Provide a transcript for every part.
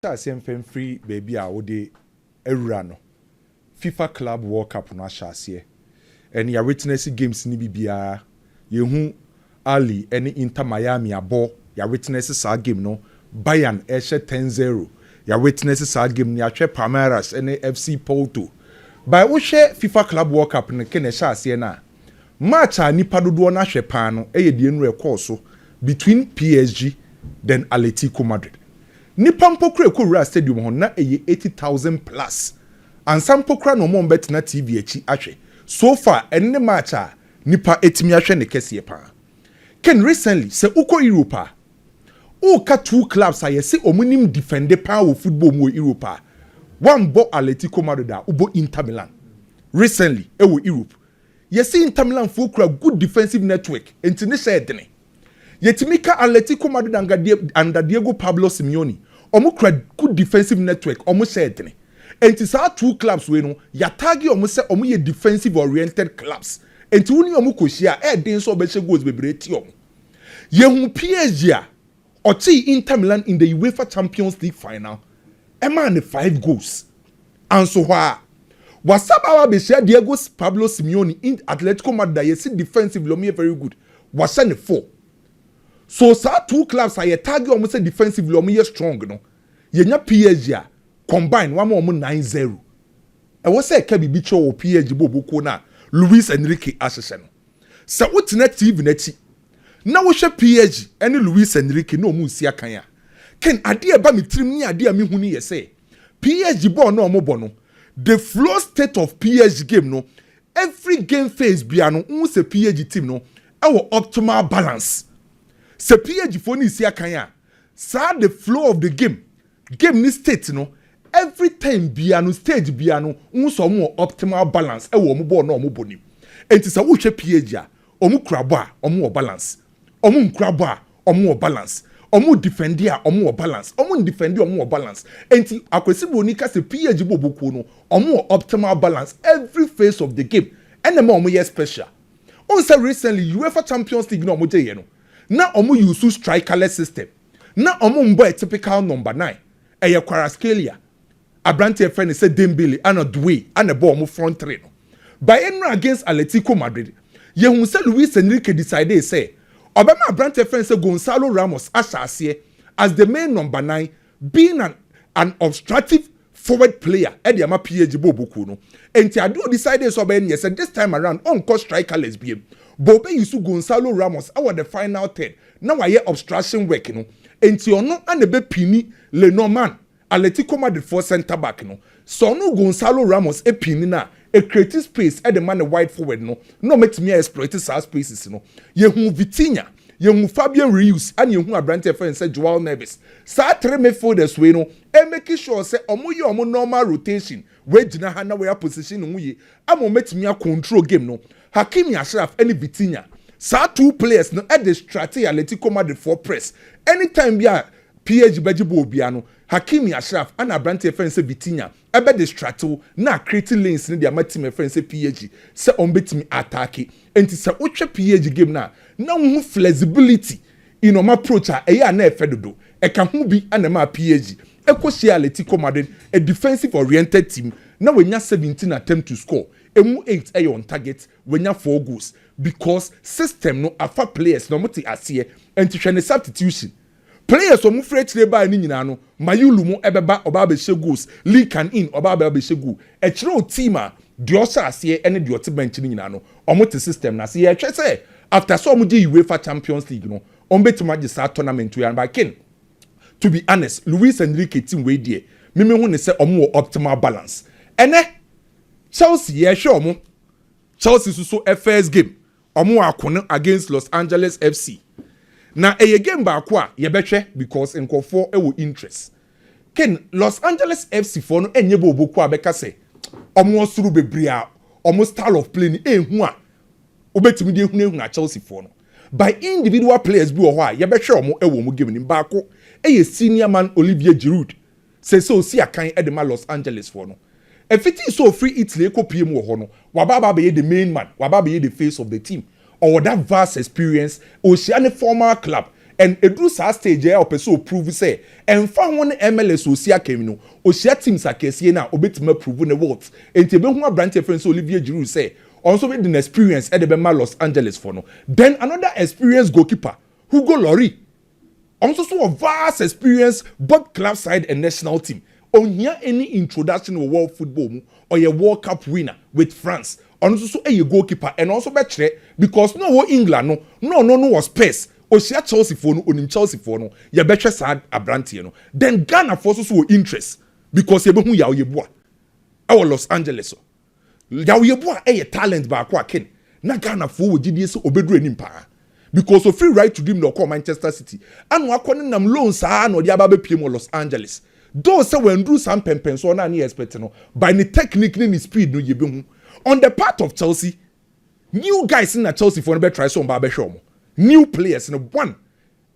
Asem fem free baby a wode ewura no FIFA Club World Cup no ahyase and ya witness games ni bibia yehu Ali any Inter Miami abo ya witness sa game no Bayern ehye 10-0 ya witness sa game ni ahwe Palmeiras and FC Porto by wo hwe FIFA Club World Cup no ke na hyase na match a nipa dodo na hwe pa no eye de enu so between PSG then Atletico Madrid. Nipa mpokura Kowura Stadium ho na eye 80,000 plus. And some pokura no mo bet na TV echi ahwe. So far enne match a nipa etimi ahwe ne kese pa. Ken recently se uko Europa. Uka two clubs aye se omunim defend pa wo football mu Europa. One bo Atletico Madrid ubo Inter Milan. Recently e wo Europe. Ye see Inter Milan fo kura good defensive network. Enti ne say edene. Yetimika Atletico Madrid under Diego Pablo Simeone. Omo kura good defensive network. Omo say edene. Enti sa two clubs we no yatagi omo say omo ye defensive oriented clubs. Enti woni omo koshia den so obehye goals bebre ti omo. Ye hu PSG a oti Inter Milan in the UEFA Champions League final. Ema ne 5 goals. Anso hwa Wasabawa be share Diego Pablo Simeone in Atletico Madrid ye see defensive lo me very good. Wasa ne 4. So sa two clubs are target almost say defensively omo strong no. Ye nya PSG a combine one more 9-0. E wo say ka bibi cho o PSG boboko na Luiz Enrique asese no. Sa wotina TV na ti. Na wo hwe PSG ene Luiz Enrique no mu si akan a. Ken ade e ba mitrim ni ade a mehu ni ye say. PSG ball no omo bo no. The flow state of PSG game no. Every game phase bia no un se PSG team no e wo optimal balance. Se PSG phone is here kanya. Sa the flow of the game. Game ni state no. Every time biano stage biano unso mo optimal balance e wo mo ball no mo boni. Enti sa wo hwe PSG a omu krabo a omu balance. Omu nkrabo a omu balance. Omu defend a omu balance. Omu defend omu balance. Enti akwesi boni ka se PSG boboku no omu optimal balance every phase of the game. Ene ma omu ye special. On say recently UEFA Champions League no omu je ye no. Na omo use strikerless system. Na omo mbo a typical number 9. Eye Kvaratskhelia. Abrante friend say Dembele and Due and a ball omo front three no. By enra against Atletico Madrid, ye hu say Luiz Enrique decide say Obama Abrante friend say Gonzalo Ramos asase as the main number 9 being an obstructive forward player e dey ama PSG boboku no. Enti ado decide so be say this time around on cost strikerless BM. Bobe Yusu Gonzalo Ramos our the final third. Now I hear obstruction work no. Enti ono anebe pini Lenormand Atletico Madrid for center back no. So no Gonzalo Ramos e pini na a creative space at the man wide forward no. No make me exploit sa spaces no. Ye hu Vitinha, ye hu Fabian Ruiz and ye hu Abrante friend say Joao Neves. Sa three midfielders we no e make sure say omo ye omo normal rotation we gina ha na we position no ye. Amo make me control game no. Hakimi Ashraf any Vitinha. Sa two players no at the strategy Atletico Madrid for press. Anytime bia PSG bejibo obiano, Hakimi Ashraf and Abrante friend say Vitinha. Ebe the strategy na creating lanes in their team friend say PSG. Say on bet me attack. Enti say otwe PSG game na hu flexibility in my approach a na efedodo. E kan hu bi anema PSG. Ekoshi Atletico Madrid a defensive oriented team. Now we nya 17 attempt to score. Emu 8 aye on target when you 4 goals because system no afa players no moti asiye enti hwene substitution players omu free ba ni nyina no mayulu mu ebeba oba be she goals league can in oba be she goal e kire team a de osa asiye ene de ote bench ni nyina no omu system na asiye hwe say after so omu je UEFA Champions League no ombetuma je sa tournament we and by kin to be honest Luiz Enrique team we die meme hu ne say omu optimal balance ene Chelsea ye sure omo Chelsea so first game omo akono against Los Angeles FC na eye game ba ko a ye behwe because nkofo e wo interest ken Los Angeles FC for no enye bo boku abeka say omo osuru bebre a omo style of play ni ehu a obetimi de ehunu na Chelsea for no by individual players bi wo ho a ye behwe omo e wo mo game ni ba ko eye senior man Olivier Giroud say so si akan e de ma Los Angeles for no. If it is so free Italy, eko PM wo hono. Wababa be the main man. Wababa be the face of the team. Or that vast experience. Oceanic former club. and edru sa stage ya opeso prove say emfa ho ne MLS osia kemi no ohia teams akesie na obetima prove ne what enti be hu abrante friends Olivier Giroud say also with the experience at the Los Angeles for no then another experienced goalkeeper Hugo Lloris also so a vast experience both club side and national team on here any introduction of world football or a World Cup winner with France also so a goalkeeper and also better because no England no was Spurs Osia Chelsea for no onim Chelsea for no ya better sad abrante no then Ghana for so interest because ye be hu ya oyeboa our Los Angeles yawo yeboa talent ba akwa ken na Ghana for wo gidie se obedru anim pa because of free right to dream no call Manchester City anu akọ nam loan saa na odi aba be pie mo Los Angeles though say when do some pempen so na ni expect no by the technique ni speed no ye be hu on the part of Chelsea new guys in na Chelsea for no be try so ba be hwe mo new players no one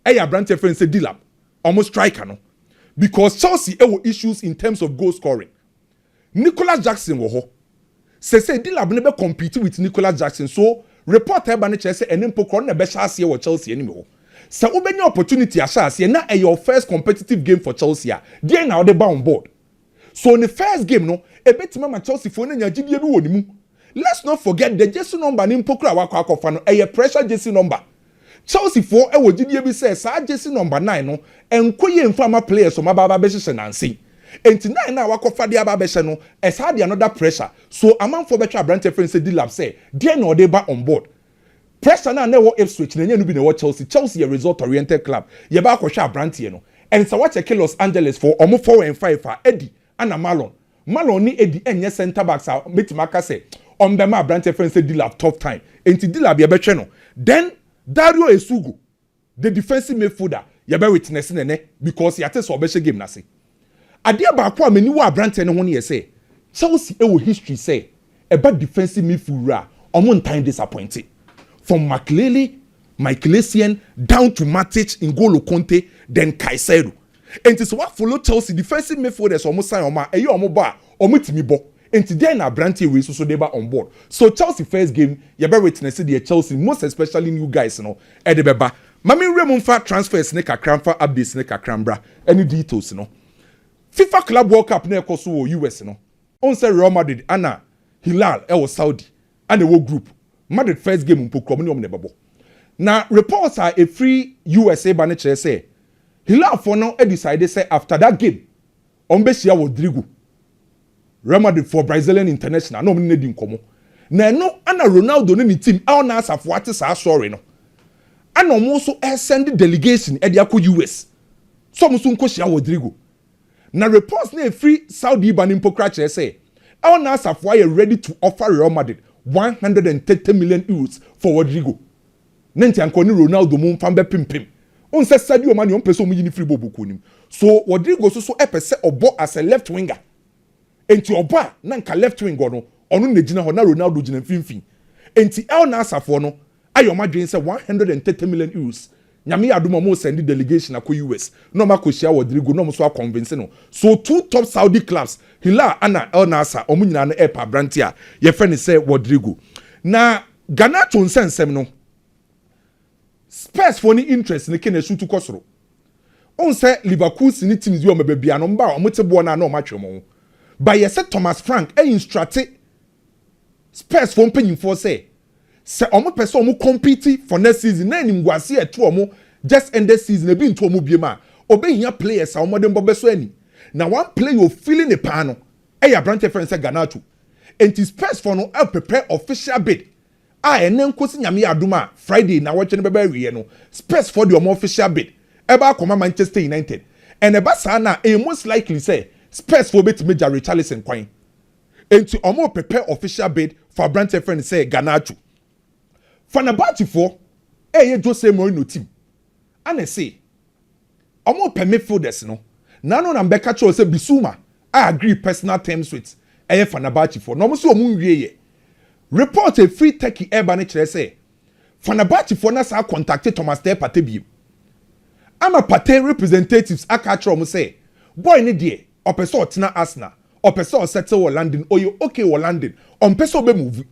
brand friend say Dela almost striker no because Chelsea issues in terms of goal scoring Nicolas Jackson wo ho say Dela be compete with Nicolas Jackson so report eba ne say enim pokro na be chase wo Chelsea anim ho say obenya opportunity a chase na your first competitive game for Chelsea there na they ba on board so in the first game no ebetima ma Chelsea for na nyagidie bi woni mu let's not forget the jersey number ni pokro awakọ akọfa no pressure jersey number Chelsea for gidie bi say sa jersey number 9 no enkoye mfama players so mababa be hye nansi enti 9 na wakofa de aba be hye no esa de another pressure so amanfo be twa brand friend say Dela say there no dey ba on board pressure na wo Ipswich na nya bi na wo Chelsea a result oriented club ye ba akọhwe brand no and so watch Los Angeles for omo 4 and 5 Eddie ana Malon ni Eddie enye center backs a metimaka say on be ma brand friend say Dela tough time enti Dela be hwe no then Dario Esugo, the defensive midfielder, you be witness nene because you so be game na say. Adia ba kwa meni wa brante ne ho ne say. Chelsea e wo history say a bad defensive midfielder omo time disappointed. From Makelele, Michaelesian down to Matic, N'Golo Conte, then Caicedo. And it's what follow Chelsea defensive midfielders almost sign oma e omo ba omo timi bo. And today na Branty we so they on board. So Chelsea first game, you better witness the Chelsea, most especially new guys, you know. Edebeba. Mami Raymond fa transfers ne kakram fa updates ne kakram bra. Any details, you know. FIFA Club World Cup ne ekoso US, you know. On say Real Madrid, Anna, Hilal, Saudi, and the world group. Madrid first game mpo kromo ne babo. Na reports are a free USA baniche say. Hilal for now decided say after that game, on besia Rodrigo. Real Madrid for Brazilian international no me need nkomo na no ana Ronaldo ne team a na asafo ate sa sorry no ana mo so send delegation e dia ko US so mo so nko hia Rodrigo na reports na free Saudi banim pokrache say a na asafo are ready to offer Real Madrid 130 million euros for Rodrigo nenti anko ni Ronaldo mo mfa be pimpim on say Sadio Mane on person mo yini free bobo nim so Rodrigo so epese obo as a left winger enti oba na nka left wing no onu na gina ho na Ronaldo gina finfin enti El Nasafo no ayoma dwen say 130 million euros nyame adoma mo send delegation akọ US no ma ko share Rodrigo no mo so convince no so two top Saudi clubs Hilal ana El Nasa omu nyina na epa brantia ye friend say Rodrigo na Ghana to nsensem no Spurs for ni interest ni kene shoot kosoro on say Liverpool ni teams bi o mebia no mba o motebo na na o matwemo by yes Thomas Frank instructed Spurs for paying for say omo person omo compete for next season na nim guase eto omo just end the season e bi nto omo biema obehia players omo dem bobeso ani na one player you feeling the pan ya branch friend say Ganacho and Spurs for no prepare official bid enen kosi nyame aduma Friday na watch ne beba wie no Spurs for the omo official bid eba akoma Manchester United and eba sa na most likely say Spurs for bet major Richarlison kwan. Enti omo prepare official bid for Brantford friend say Ganacho. Fenerbahce for ye Jose Mourinho team. And say omo permit fielders no. Na no na mbeka cho say Bissouma I agree personal terms with Fenerbahce for. No mo so omo wie ye. Report a free techie eba ne kire say Fenerbahce for na sa contact Thomas Partey bi. Ama Partey representatives aka tro mo say boy ne die opese otina Arsenal opese settle wo London oyo okay wo London on pese obe move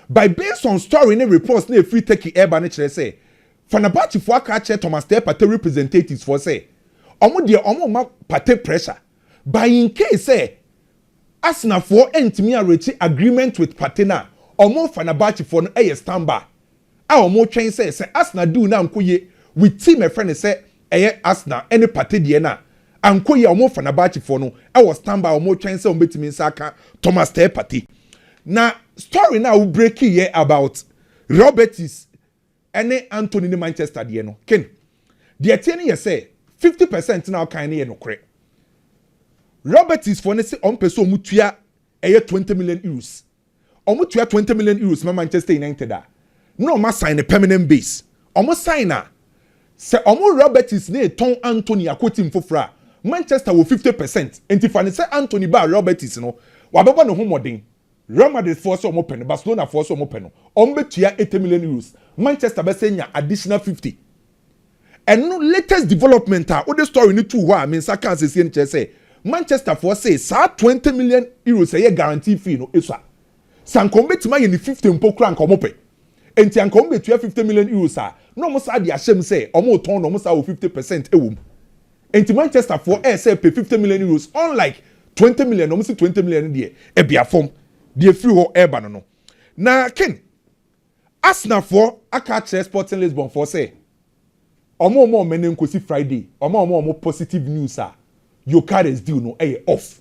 by based on story ne reports na free take air ba ne kire say Fenerbahce for catch Thomas Ter Partey representatives for say omo de omo ma Partey pressure but in case say Arsenal for entimi arrange agreement with Partey na omo Fenerbahce for no standby a omo twen say Arsenal do na nkoye with team a friend say Arsenal any Partey de na ankoye omo Fenerbahce for no e was standby omo twen say ombetimi nsaka Thomas Ter Partey na story now we break here about Robertis and Anthony in Manchester de no ken the attorney you say 50% now kind no correct Robertis for ne say on person mutua 20 million euros omutua 20 million euros ma Manchester United no ma sign a permanent base omo sign say omo Robertis ne ton Anthony akoti mfofra Manchester wo 50% enti fa ne say Anthony ba Robertis no wabeba no homodin Real Madrid force omo pen Barcelona force omo pen ombetua 80 million euros Manchester be say nya additional 50 and no latest development o the story ni too wa mean saka say Manchester for say 20 million euros a guarantee fee no eswa sankombe tima ye ni 50 mpokra nkomo pe enti ankombe tua 50 million euros no mo sa de ahyem say omo ton no mo sa 50% ewom enti Manchester for say pay 50 million euros unlike 20 million no mo si 20 million de e bia form de free ho eba no na ken Arsenal for aka Sporting Lisbon for say omo menen kosi Friday omo positive news your card is due no off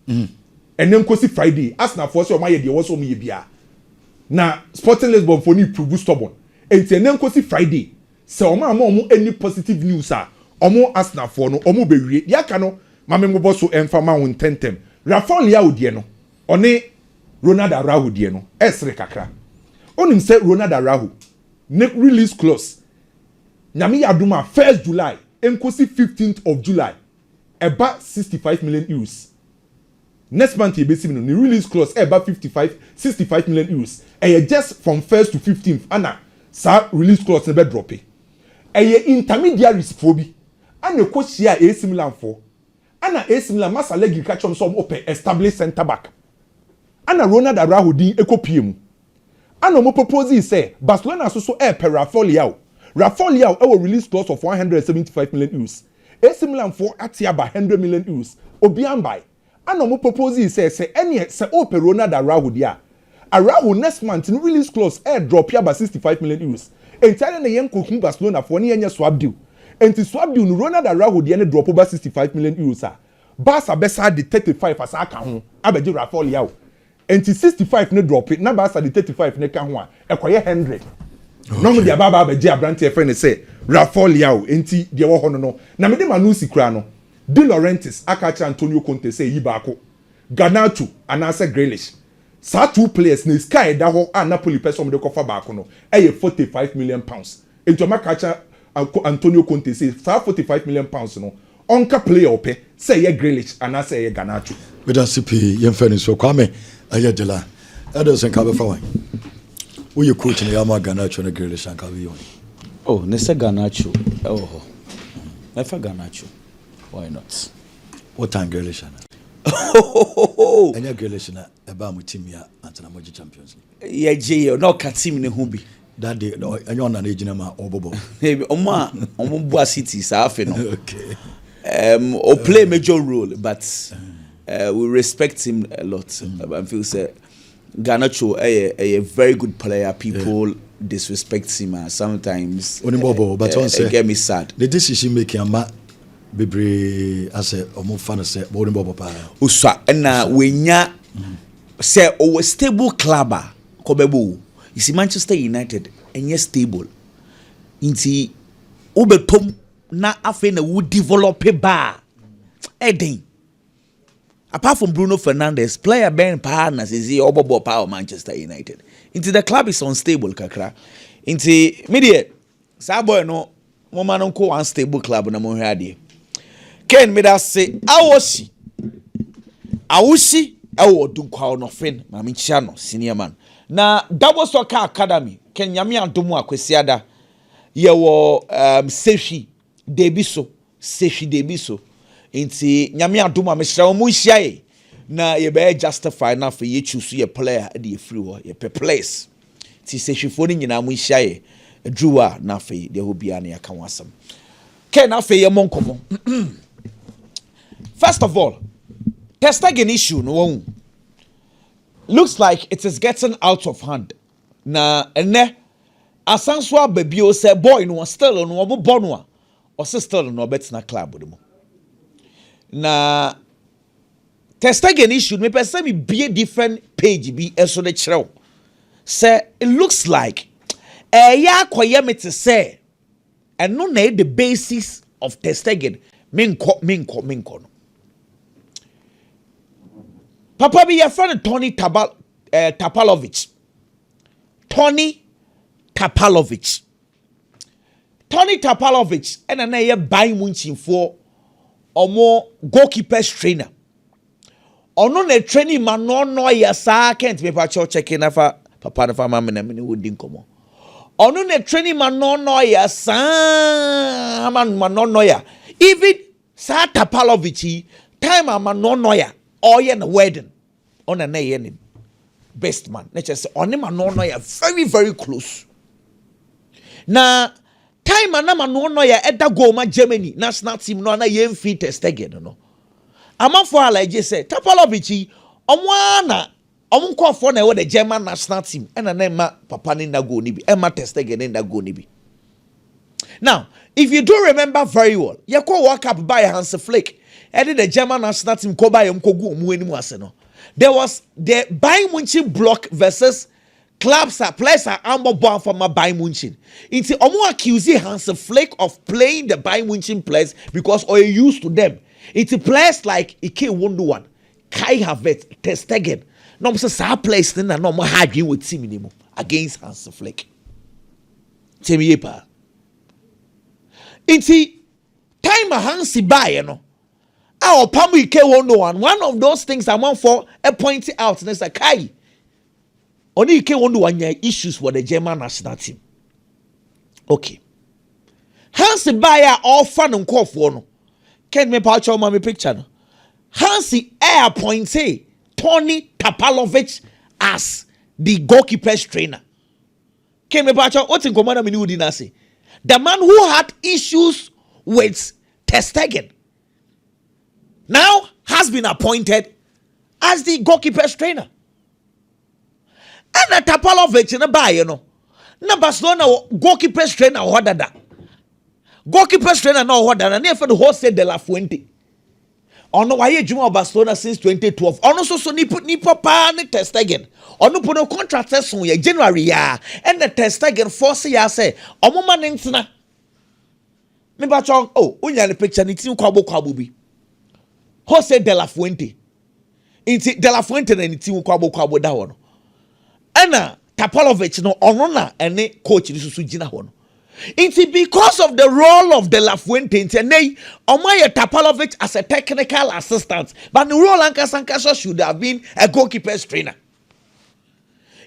and then kosi Friday Arsenal for say omo ye de wo so me bia na Sporting Lisbon for ni prove stubborn and then kosi Friday say omo any positive news omo Arsenal for no omo be wie ya ka no mame ngobo so emfama won tentem Rafael Leao de no one Ronald Araujo de no esre kakra onim say Ronald Araujo ne release clause nyame yaduma 1st July enkosi 15th of July about 65 million euros next month you be see no release clause about 65 million euros just from 1st to 15th ana sa release clause ne be drop intermediaries for bi ana ko shia AC Milan for ana AC Milan masalegi catch on some open established center back ana Ronald Araujo din ekopie mu ana mo propose say Barcelona so Rafael Leao release clause of 175 million euros AC Milan for atiaba 100 million euros obiambai ana mo propose say any say open Ronald Araujo dia Araujo next month in release clause drop ya by 65 million euros entire na yen kokun Barcelona for ne swap deal enti swap deal no Ronald Araujo dia ne drop over 65 million euros Barca besa de 35 as aka ho abeje Rafael Leao enti 65 ne drop na Barca de 35 ne ka ho a ekoye 100 no mo dia baba abeje abrante e friend say Rafael Leao enti de wo ho no na me de manusi kura no De Laurentiis akacha Antonio Conte say yibako Garnacho anase Grealish sa two players ne sky da ho a Napoli person de kofa baako no 45 million pounds enti ma kacha Antonio Conte say sa 45 million pounds no onka player ope say ye Grealish anase ye Garnacho we don't see yemfani so kwame aye Dela Ederson ka be fa wan wo ye coach ne yama Garnacho na Grealish anka be yon oh ne se Garnacho oh na fa Garnacho why not what time Grealish na anya Grealish na eba mu team ya antena mo champions ye je no ka team ne hu bi that day anya ona na ejina ma obobo maybe omo bua city sa afi no okay or play major role but we respect him a lot I feel say Garnacho a very good player people disrespect him sometimes Onimbobo but on say get me sad the decision making ama bebre as a omo fan say Onimbobo pa uswa na wenya say o stable club kobebo you see Manchester United enye stable inti obetom na afe na wo develop ba eden apart from Bruno Fernandes player Ben partners is the obobo power Manchester United into the club is unstable kakra into media sa boy no mo man ko unstable club na mo hwade Ken me da say awosi ewo dunkwa no fen ma me chia no senior man na double soccer academy Ken nyame adomu akwesiada ye wo sefi debiso inti nyame adoma me hira mo hia na ye be justify na for ye choose ye player e dey free wo ye pe place ti se hwefo ni nyina mo hia Drewa na fe de ho bia na aka wasam ke na fe ye monkomo first of all Testegen issue no looks like it is getting out of hand na ene asanswa babio say boy no still no mo bono or still no betina club dem na Testegen issue me person me be a different page be eso de chrew say it looks like ya koye me to say and no na the basis of Testegen minko no papa be your friend Tony Tapalovic and na ye buy munchin for omo goalkeeper trainer ono na training man no ya sa can't me pa check in afa papa na fa mama na me wodi nkomo ono na training man no ya sa man no ya even sa Tapalovic time man no ya oye na wedding on na ye ni best man na just on man no ya very very close na time na man no ya eda go ma Germany national team no na ye mfi Testegen no amafo ala je say Tapalovic omwana omunkofo na we the German national team na ma papa ni na go ni bi ma Testegen na go ni bi. Now if you do remember very well ye call World Cup by Hans Flick and the German national team ko by mkogu omu enimu ase no there was the Bayern Munich block versus clubs are players are ambo born from Bayern Munich. It's omo accuse Hans Flick of playing the Bayern Munich players because are used to them. It's players like Ike Wonderwan, Kai Havertz, Testegen. No say sa players na no mo hardwin with team ni mo against Hans Flick. Temi yepa. It's time Hansi buy no. Our Pamu Ike Wonderwan, one of those things I want for a point out and it's like Kai. Only Ike Wonderwan issues with the German national team. Okay. Hansi buy all fun and call for no. Can me patch on my picture no. Hansi appointed Tony Tapalovic as the goalkeeper's trainer. Can me patch on what's in command me didn't say. The man who had issues with Testegen now has been appointed as the goalkeeper's trainer. And the Tapalovic in a buy, you know. Na Barcelona goalkeeper's trainer or that. Goalkeeper's trainer now what that. And if the host said Dela Fuente. Ono why you Juma Barcelona since 2012. Ono so ni papa ni Testegen. Ono put no contract son ye January ya. And the Testegen force ya say omo man ntina. Me ba chong oh unya the picture ni tin kwabo bi. Jose Dela Fuente. Inti Dela Fuente na ni tin kwabo da ho no. Ana Tapalovic no ono na ene coach ni susu gina ho no. Inti because of the role of Dela Fuente inti nei omaye Tapalovic as a technical assistant but the role Ankasankaso should have been a goalkeeper's trainer.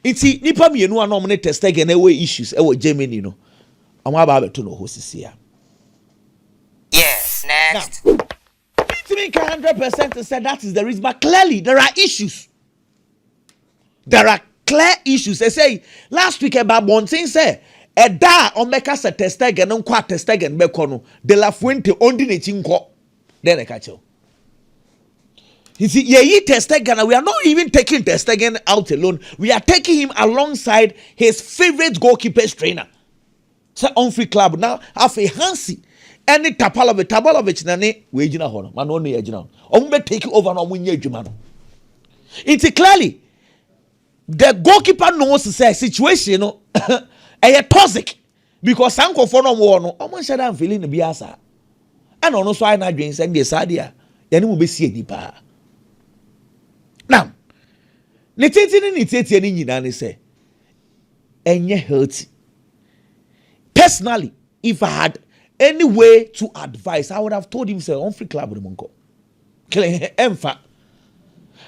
Inti nipa mienu ana omne Testegen ewe issues ewe Germany no. Omo aba beto no hosisia. Yes, next. Now, to make 100% to say that is the reason, but clearly there are issues. There are clear issues. They say last week about Bontin say da on make us a Testegen on kwa Testegen bekono De La Fuente ondi ne chinko then I catch you. You see, ye Testegen, we are not even taking Testegen out alone. We are taking him alongside his favorite goalkeeper's trainer. So on free club now have a Hansi. Any Tapalovic na ne we gina ho no man no ye gina o be take over no munye adwuma no. It's clearly the goalkeeper knows say situation no e toxic because sankofo no mo no o mo shada am feeling bi asa and ono so ai na dwen say dey sad dia ya ne mo be sie nipa. Now ne tete ni nyina ne say enye healthy. Personally, if I had any way to advise, I would have told him, say, on free club with Monko.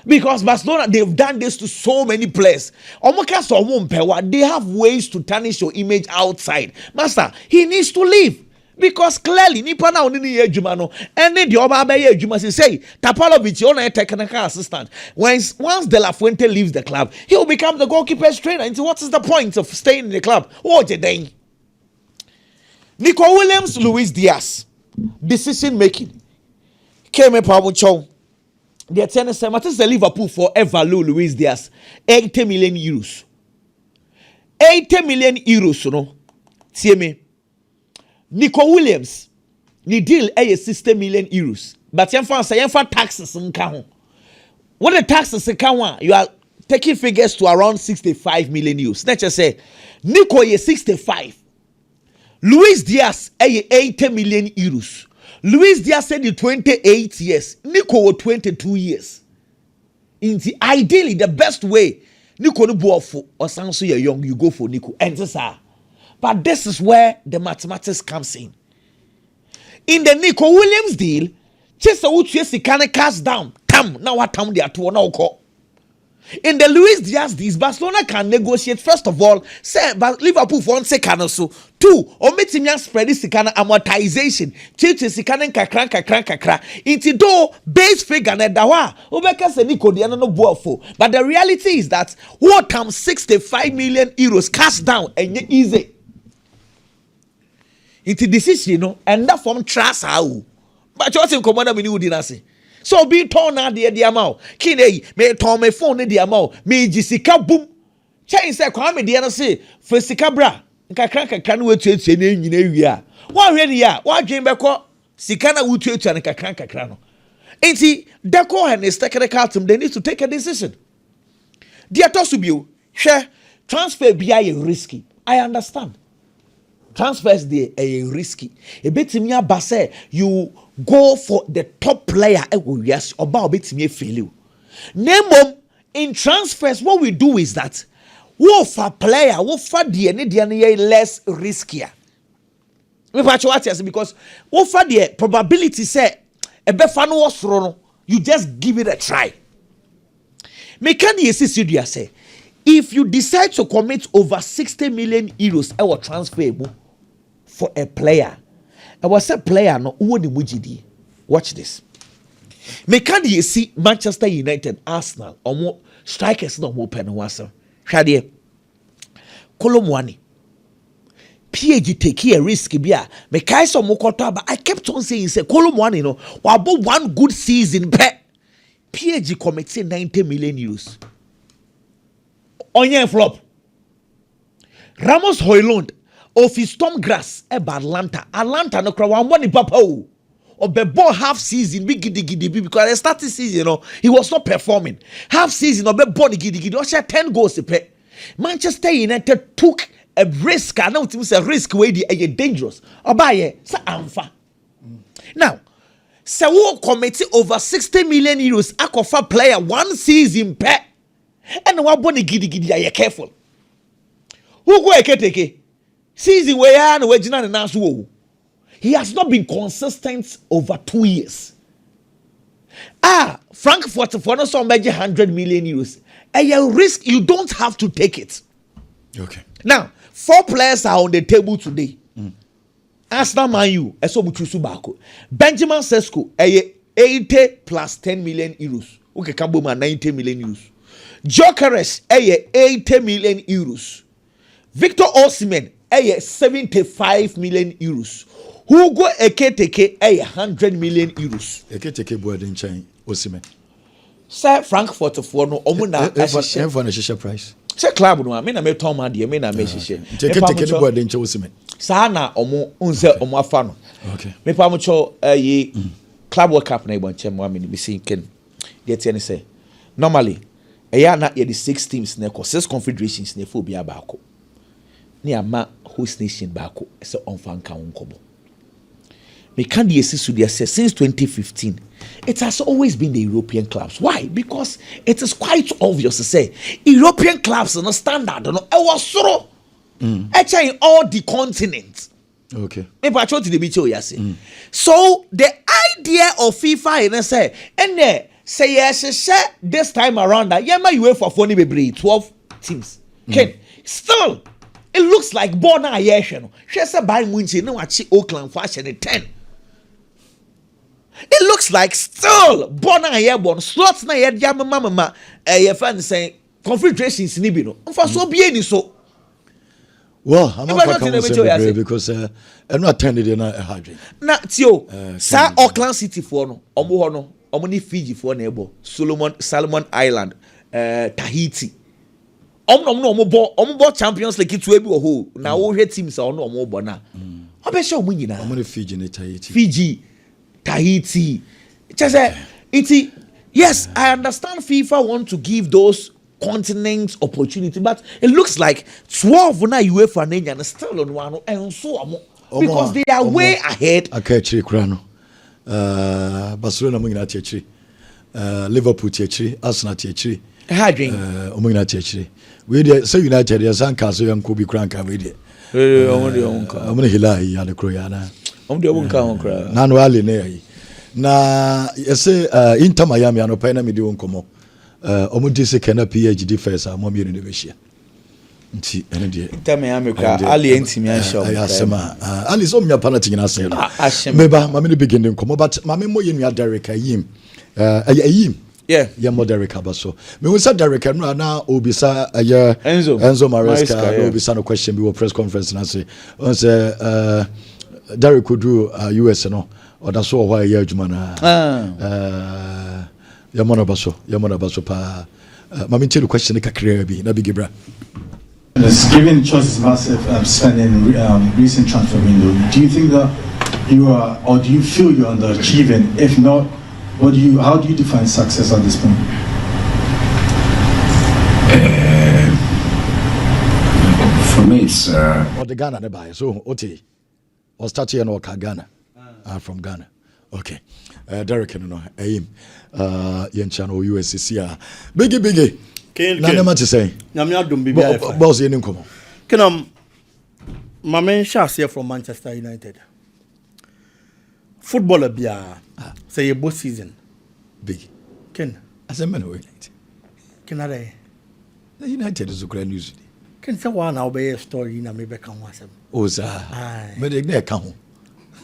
Because Barcelona, they've done this to so many players. They have ways to tarnish your image outside. Master, he needs to leave. Because clearly, Nipa na only ye jumano. Any the oba ye juma say Tapalovic on a technical assistant. Once De La Fuente leaves the club, he will become the goalkeeper's trainer. And what is the point of staying in the club? What you doing? Nico Williams, Luiz Diaz. Decision making. Came up with Chow. The tennis is the Liverpool forever low Luiz Diaz. 80 million euros. 80 million euros, no. See me. Nico Williams, ni deal 60 million euros. But you taxes in Kahon. What the taxes in Kahon, you are taking figures to around 65 million euros. Let's just say Nico is 65. Luiz Diaz 80 million euros. Luiz Diaz said 28 years. Nico 22 years. Ideally, the best way Nico no go for or sound so you're young, you go for Nico. And this but this is where the mathematics comes in. In the Nico Williams deal, Chester would chase can cast down. Come now, what time they are to now call. In the Luiz Diaz deals, Barcelona can negotiate. First of all, say but Liverpool for one second so. Two, or meet him spread this kind of amortization. Churches can kakra. Into do base figure na dawa. Obeka se Nico the no boafo. But the reality is that what come 65 million euros cash down and easy. Into decision, you know, and that form trust how. But you also commander me new dinner say. So be torn out the amount. Kine me torn me phone the amount. Me jisika boom. Change say kwame the other say for sika bra. Nkakra no wetu etu na nyina ewia. Wa hwe ne ya, wa dwen beko sika na wetu etu na kakra no. Enti Deco and his technical team they need to take a decision. Dia tosubio, hwe transfer bia ye risky. I understand. Transfers they are risky. A bit me abase you go for the top player. Yes, about bit me fail you. Name in transfers, what we do is that wo for player, wo for the less riskier. Because wo for the probability say a befano was wrong, you just give it a try. Me can you say if you decide to commit over 60 million euros our transfer for a player, I was a player no who the mujidi. Watch this. Me can you see Manchester United, Arsenal, or more strikers no more pen wasa. Shadie Kolomwani. PG take a risk bia. Me kai so mokota, but I kept on saying say Kolomwani no. Wabo one good season pe. PG committed 90 million euros. Onye flop. Ramos Hoylund of his Storm Grass eba Atlanta no kra wan money papa o. Obebo half season big gidi because the starting season, you know, he was not performing. Half season obebo gidi o share 10 goals pe. Manchester United took a risk. I know it was a risk way the dangerous. Obaye sa amfa. Now, se wo commit over 60 million euros akofa player one season pe. And wa boni gidi are careful. Who go eketeke? Season we are no wejina na so. He has not been consistent over 2 years. Frankfurt for no some 100 million euros. And you risk you don't have to take it. Okay. Now, 4 players are on the table today. Arsenal Man U, eso buchusu bako. Benjamin Sesko, 80 plus 10 million euros. Okay, Kambo man 90 million euros. Jokeres, 80 million euros. Victor Osimhen, 75 million euros. Hugo Eketeke, 100 million euros. Eketeke boarding chain Osimhen. Sir Frankfurt for no omuna a price. Say club no me na me ton ma de me na me hihye. Eketeke boarding chain Osimhen. Sa na omo unse omo afa no. Okay. Me pa mo cho club world cup na e bonchem wa me be sin ken. Dey tell say normally na the 6 teams na 6 confederations na fo bia baako. Ni ama host nation baako say onfa nka wonkobo. Me can the since 2015 it has always been the European clubs. Why? Because it is quite obvious to say European clubs are not standard. No, it was so actually in all the continents. Okay. So the idea of FIFA and say yes, this time around that UEFA for 12 teams. Okay, still it looks like Bona Ayesha. She said by Munchi no achi Oakland fashion 10. It looks like still Bona Ayebon slots na yet mama fan saying confederations ni bi no. Mfa so bi eni so. Well, I'm not going to say because I'm not attended in a hydrant. Na tio, sa Auckland City for no, omo no, omo ni Fiji for neighbor, Solomon Island, Tahiti. Omo Champions League to ebi ho. Na wo hwe teams a ono omo bo na. Obesha omo nyina. Omo ni Fiji ni Tahiti. Fiji, Tahiti. It's yes, I understand FIFA want to give those continents opportunity, but it looks like 12 na UEFA na nya still on one and so because they are way ahead. Akachiri krano. Barcelona mo nyina tiachiri. Liverpool tiachiri, Arsenal tiachiri. Hadwin. Omo nyina tiachiri. We dey say United ya sanka so yan ko bi kranka we dey. Omo dey onka. Omo ne hilai ya de kroya na. Omo dey onka onkra. Na no ale na yi. Na yese Inter Miami anopa na me di onkomo. Omo di se kana PhD first a mo mi ne be hia. Nti ene de. Inter Miami ka Ali entimi an show. Ya sema Ali so mnya penalty nyina se no. Meba ma me ne begin nkomo but ma me mo ye nua Derek Ayim. Ayim. Yeah. Yeah, more Derek Abaso. Me we said Derek no na obisa Enzo Maresca obisa no question be press conference na say on say Derek could do US no or that's so why ya adwuma na Yamona Baso pa mami tell question kakra bi na Biggy bra. Given choices massive spending recent transfer window, do you think that you are, or do you feel you're underachieving? If not, how do you define success at this point? For me, it's or the Ghana ne buy. So Oti or start here no Ghana. From Ghana. Okay. Derek no aim yen channel USCC. Biggy. Na nema to say. Na me adom bibia. Boss yen nkomo. Kenam Mame Shasia from Manchester United. Footballer bia say both season. Big. Ken. As a man who United. Ken are the United is a great news. Ken say one now be a story na me be kan wasem. O sa. Me de na ka ho.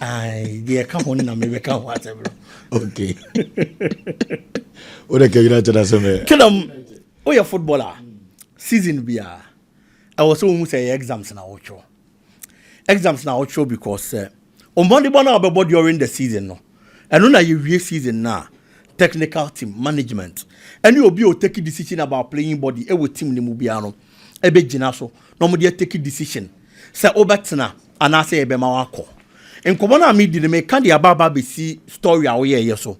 Ai, de ka ho na me be kan wasem. Okay. O de ke United as me. Kenam o ya footballer. Season bia. I was so say exams na ocho. Exams na ocho because on Monday bona about during the season no. And when you season now, technical team management, and you will be take a decision about playing body. E will team ni mubiano. E be jinaso. No mo take a decision. Say obetina and I say ebe mawako. En komona mi di me kandi ababa be see story awoye yeso.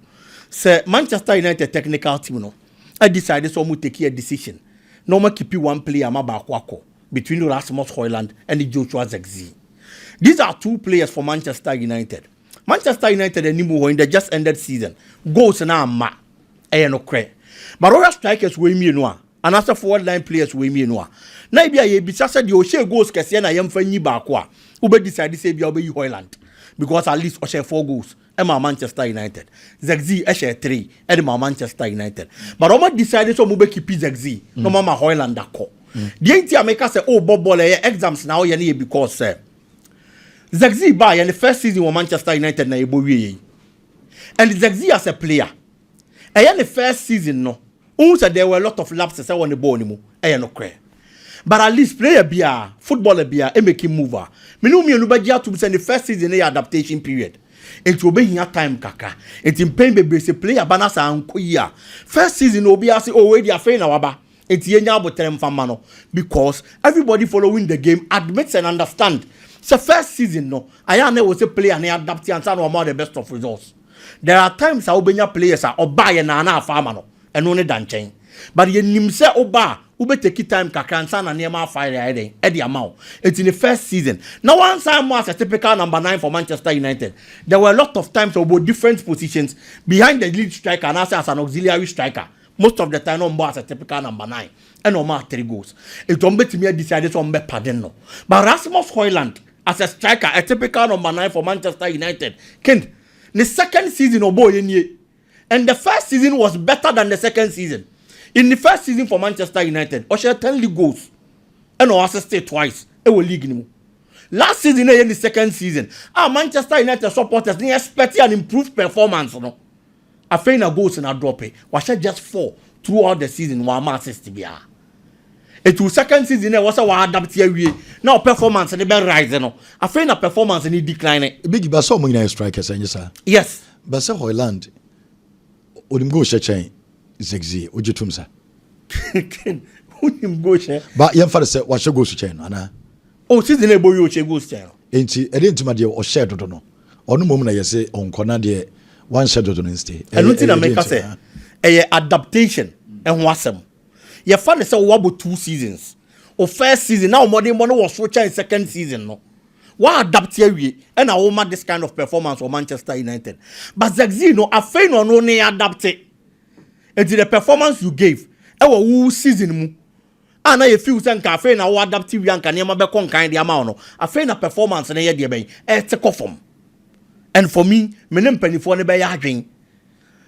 Say Manchester United technical team no. I decided so mo take a decision. No more keep one player mabakwako between Rasmus Højlund and the Joshua Zirkzee. These are two players for Manchester United. Manchester United and Nimo in the just ended season. Goals na ma. No cre. But other strikers we me no. And after forward line players we me no. Na bia ye bisa said the Oshe goals kese na yemfa nyi ba kwa. Ube decide say bia obe Højlund. Because at least Oshe 4 goals. Emma Manchester United. Zirkzee Oshe 3. Emma Manchester United. But Oma decided so mube keep Zirkzee. No mama Højlund ako. The entire maker say oh bobo exams now ye because Zirkzee by in the first season of Manchester United na ebowie. And Zirkzee as a player. In the first season no. There were a lot of lapses on the ball anymore. No cry. But at least player bia, footballer bia, make him mover. Me no to be in the first season adaptation period. It will be here time kaka. It in pain be say player banasa anko ya. First season obi say oh we dia fain awaba. It yenya boterem famano because everybody following the game admits and understand. So first season no, I was a player and adapt and some of the best of results. There are times I will players are buy and na farmer no and only than chain. But ye nimse oba ube take time kakransan and near fire Eddie amount. It's in the first season. Now once I was a typical number 9 for Manchester United. There were a lot of times about different positions behind the lead striker and as an auxiliary striker. Most of the time no as a typical number 9 and no more 3 goals. It don't be to me decided to pardon no. But Rasmus Højlund as a striker, a typical number 9 for Manchester United. Ken, the second season of boy and the first season was better than the second season. In the first season for Manchester United, Osher 10 league goals and assisted twice. It will league anymore. Last season in the second season, our Manchester United supporters they expect an improved performance. No, a fair goals in a drop. Was just 4 throughout the season. One assist to be. It was second season was a adapt here. Now performance and the rise no. I find a performance and it decline. Biggy but so many strikers and yes. Yes. But so Hoyland Odim go chain Zegzi Ujutumsa. Udim go share. But young father said what should go to chain, Anna. Oh, season a boy you go channel. Ain't he? I didn't my dear or shared or no. Or no moment I say on Conade one shadow to stay. I don't think I make us say a adaptation and wasam. Your father said what 2 seasons. Or first season now more than one was switching second season no. Why adapt here and I will make this kind of performance for Manchester United. But Zegzi no I fail no only adapt it. And the performance you gave. Who season mu. And I feel sen cafe na wa adaptive yan kan yema be kon kan dia ma no. Afa na performance na ye de ben. Take off from. And for me, menem panifo ne be ya adwen.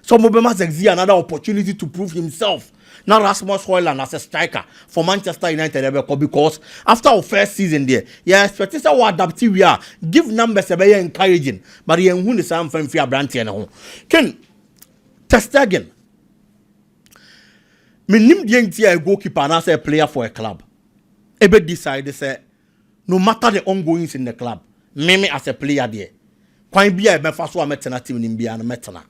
So mo be ma Zegzi another opportunity to prove himself. Now Rasmus Højlund as a striker for Manchester United because after our first season there, yeah, expect say we adaptive we are give numbers be encouraging, but ye hu the same fan fi abrantie na ho. Ken test again. Menim die ntia a goalkeeper na say a player for a club. Ebe decide say no matter the ongoings in the club, me as a player there. Kwan bia e be fa so a metena team nim bia na metena.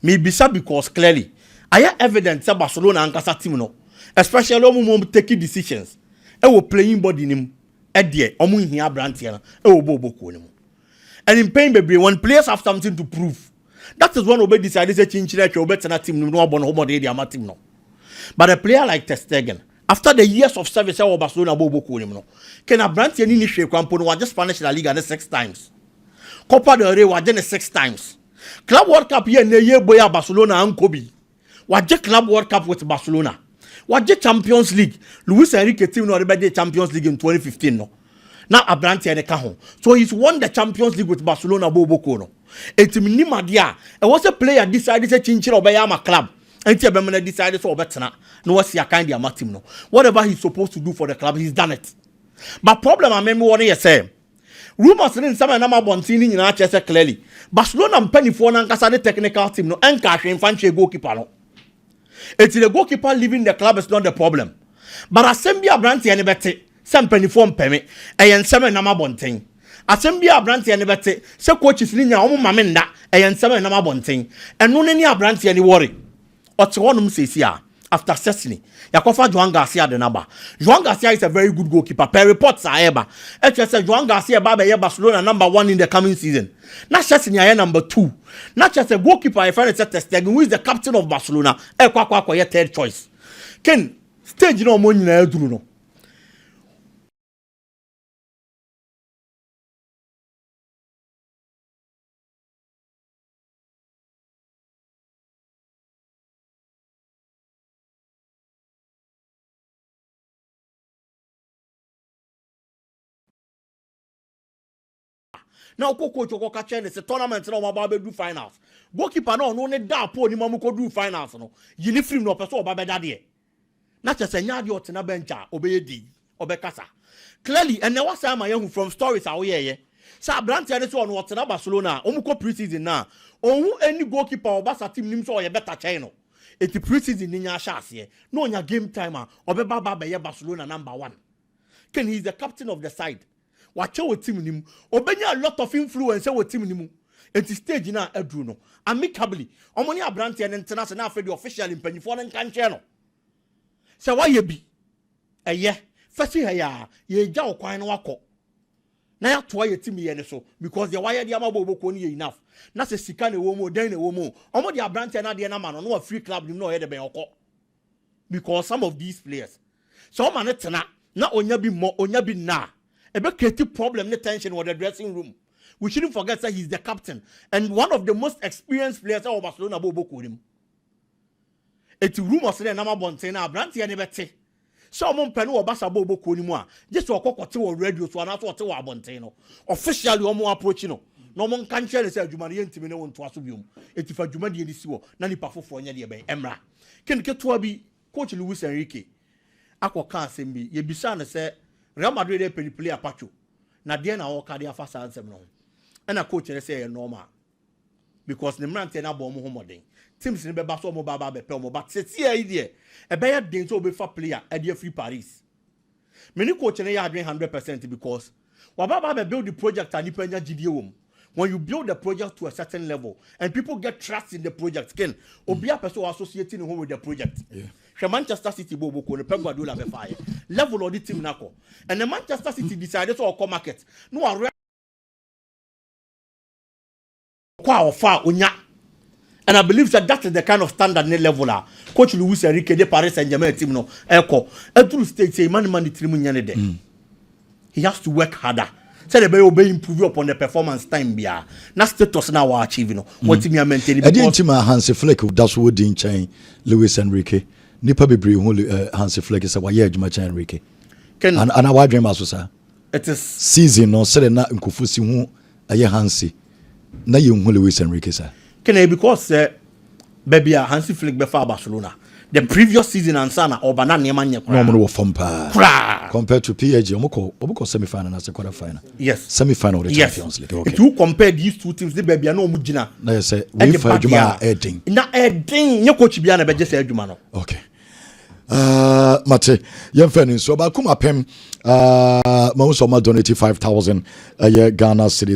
Me bisa because clearly I have evidence that Barcelona and Casa team no, especially when taking decisions. I will playing body nim, Eddie, Omu here Brantiana, I will bobo konim. And in pain, baby, when players have something to prove, that is one obey decided to change that your better team no one home day team no. But a player like Ter Stegen, after the years of service, our Barcelona bobo konim no, can a Brantian initiate Campo no just Spanish La Liga 6 times. Copa del Rey was then 6 times. Club World Cup here near boya Barcelona and Kobe. Waje Club World Cup with Barcelona. Waje Champions League. Luiz team no already Champions League in 2015 no. Now Abranti and Kaho. So he's won the Champions League with Barcelona Boboko no. Etim ni madia. E was a player decided to change Obeyama club. And Tiabemana decided to Obetana. No was ya kind of team no. Whatever he's supposed to do for the club, he's done it. But problem I remember what he say. Rumors in some number bontini in Manchester clearly. Barcelona and penny for the technical team no and cash in fancy goalkeeper no. It's the goalkeeper leaving the club is not the problem. But assembly Abranti and Betty, some penny form payment, and seven number bonting. Assembly Abranti and Betty, so coaches in your own mamenda, and seven number bonting, and no any Abranti any worry. What's one says here after Cecily, Yakofa Juan Garcia the number. Juan Garcia is a very good goalkeeper. Per reports are ever. HS Juan Garcia Baba Barcelona number 1 in the coming season. Not just in number 2. Not just a goalkeeper, I find it Ter Stegen, who is the captain of Barcelona. Your third choice. Ken stage no money na eduru no. Now coach catch the tournament no ma do finals. Goalkeeper no ne da po ni mamu ko do finals no. Yini film no person oba beda de. Na just nya de otena bench a obeyedi, obekasa. Clearly and was am I from stories awo ye. Sa Brandt ya so no otena Barcelona, omuko pre-season na. Ohun any goalkeeper obasa team nim so ye better chain no. Eti pre-season ni nya ahase. No nya game timer obeba ba be Barcelona number 1. Ken he's the captain of the side. Watch our team nimu. Obenya a lot of influence with team nimu. Enti stage na edru no. Amicably. Omoni Abranti and international for the official in Penifon and Canche no. So why ye be? Ye. First ya ye ja okwan no wako. Na ya to ye team ye so because the wire the amabo ko ni enough. Na se sika na wo mo dan na wo mo. Omo the Abranti na de na ma no a free club nim no ye de ben okọ. Because some of these players so man tena na onya bi mo onya bi na. A creative problem, the tension with the dressing room. We shouldn't forget that he's the captain and one of the most experienced players of Barcelona. Bobo Kurim. It's rumors that Nama Bontena, Branti and Ebete. So, Mon Penu or Bassa Bobo Kunimua, just to a cocktail radio to an auto Bonteno. Officially, Omo approaching. No one can share the Jumanian Timino to Asubium. It's for Jumadi in this war, Nani Pafo for Nadia Emra. Can get to be Coach Luiz Enrique. Aqua can't send me. Ye Bissana said. Real Madrid dey play a pacho. Na dey na o carry afa ansem no. And a coach say normal. Because the man na bom ho modern. teams in the basso mobile be pelmo, but see idea. A better thing to be for player at the free Paris. Many coach and I 100% because Wababa build the project and dependent GDO. When you build the project to a certain level and people get trust in the project, can Obia person associating home with the project. Yeah. Manchester City Bobo the Pep Guardiola be fire. Level of the team nako. And the Manchester City decided to come market. No one or far unya. And I believe that is the kind of standard level. Coach Luiz Enrique de Paris Saint-Germain team no echo. A true state say man the team nyane. He has to work harder. Say the be improve upon the performance time bia. Na status na wa achieve no. What me maintain because Eddie Ntima Hansi Flick that's what din chain Luiz Enrique. Nipa bebre hu Hansi Flick say wa ye adwuma chain Enrique. And I wa dream aso sa. It is season no say na nkofu si hu aye Hansi. Na ye hu Luiz Enrique sa. Can because baby Hansi Flick be for Barcelona. The previous season and sana Obana Nemanya no from pa compared to PSG omoko semi-final and quarter final. Yes. Semi-final of the Champions League. Okay. If you compare these two teams, the baby no mujina. Na say we for Juma Edin. Na Edin nye coach bia na be just Juma no. Okay. Mate, yemfani so ba kuma pem ma so ma donate 5,000 Ghana cedis